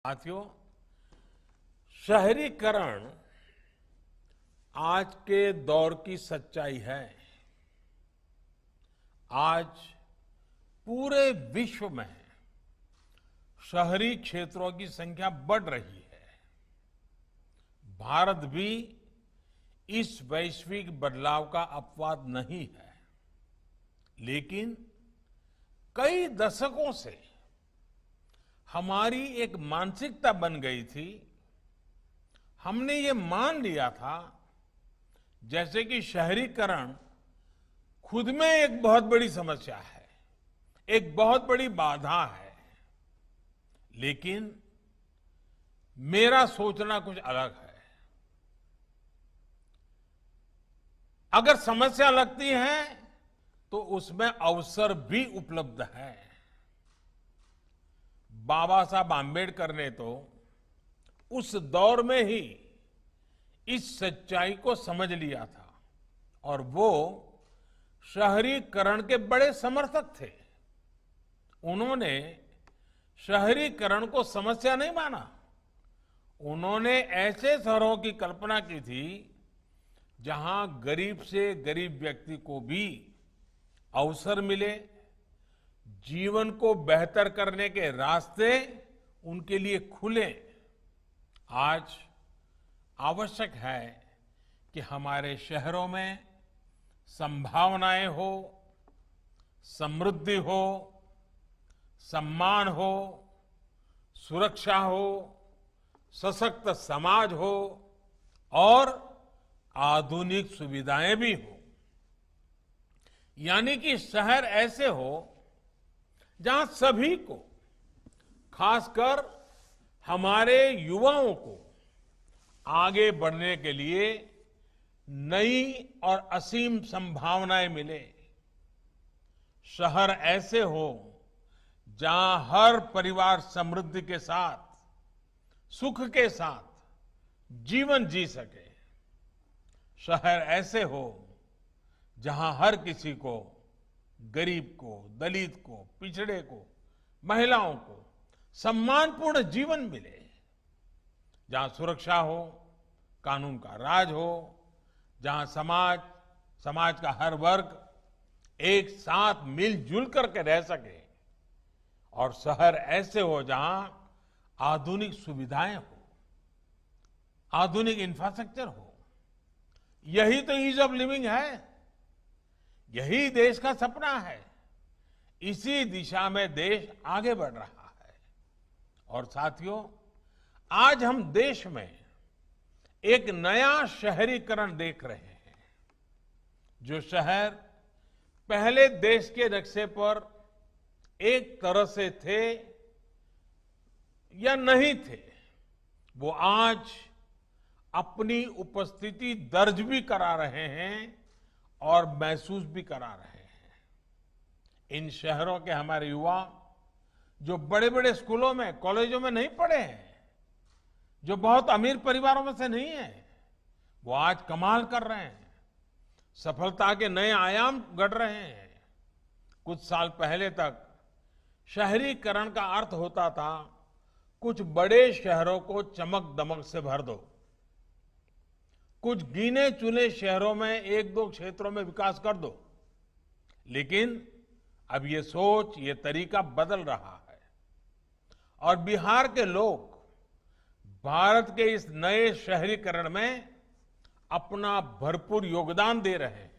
साथियों, शहरीकरण आज के दौर की सच्चाई है। आज पूरे विश्व में शहरी क्षेत्रों की संख्या बढ़ रही है। भारत भी इस वैश्विक बदलाव का अपवाद नहीं है, लेकिन कई दशकों से हमारी एक मानसिकता बन गई थी। हमने ये मान लिया था जैसे कि शहरीकरण खुद में एक बहुत बड़ी समस्या है, एक बहुत बड़ी बाधा है। लेकिन मेरा सोचना कुछ अलग है। अगर समस्या लगती है तो उसमें अवसर भी उपलब्ध है। बाबा साहब आम्बेडकर ने तो उस दौर में ही इस सच्चाई को समझ लिया था और वो शहरीकरण के बड़े समर्थक थे। उन्होंने शहरीकरण को समस्या नहीं माना। उन्होंने ऐसे शहरों की कल्पना की थी जहां गरीब से गरीब व्यक्ति को भी अवसर मिले, जीवन को बेहतर करने के रास्ते उनके लिए खुले। आज आवश्यक है कि हमारे शहरों में संभावनाएं हो, समृद्धि हो, सम्मान हो, सुरक्षा हो, सशक्त समाज हो और आधुनिक सुविधाएं भी हो। यानी कि शहर ऐसे हो जहां सभी को, खासकर हमारे युवाओं को आगे बढ़ने के लिए नई और असीम संभावनाएं मिले। शहर ऐसे हो जहां हर परिवार समृद्धि के साथ, सुख के साथ जीवन जी सके। शहर ऐसे हो जहां हर किसी को, गरीब को, दलित को, पिछड़े को, महिलाओं को सम्मानपूर्ण जीवन मिले। जहां सुरक्षा हो, कानून का राज हो, जहां समाज का हर वर्ग एक साथ मिलजुल करके रह सके। और शहर ऐसे हो जहां आधुनिक सुविधाएं हो, आधुनिक इंफ्रास्ट्रक्चर हो। यही तो ईज ऑफ लिविंग है, यही देश का सपना है। इसी दिशा में देश आगे बढ़ रहा है। और साथियों, आज हम देश में एक नया शहरीकरण देख रहे हैं। जो शहर पहले देश के नक्शे पर एक तरह से थे या नहीं थे, वो आज अपनी उपस्थिति दर्ज भी करा रहे हैं और महसूस भी करा रहे हैं। इन शहरों के हमारे युवा जो बड़े बड़े स्कूलों में, कॉलेजों में नहीं पढ़े हैं, जो बहुत अमीर परिवारों में से नहीं है, वो आज कमाल कर रहे हैं। सफलता के नए आयाम गढ़ रहे हैं। कुछ साल पहले तक शहरीकरण का अर्थ होता था कुछ बड़े शहरों को चमक दमक से भर दो, कुछ गिने चुने शहरों में एक दो क्षेत्रों में विकास कर दो। लेकिन अब ये सोच, ये तरीका बदल रहा है और बिहार के लोग भारत के इस नए शहरीकरण में अपना भरपूर योगदान दे रहे हैं।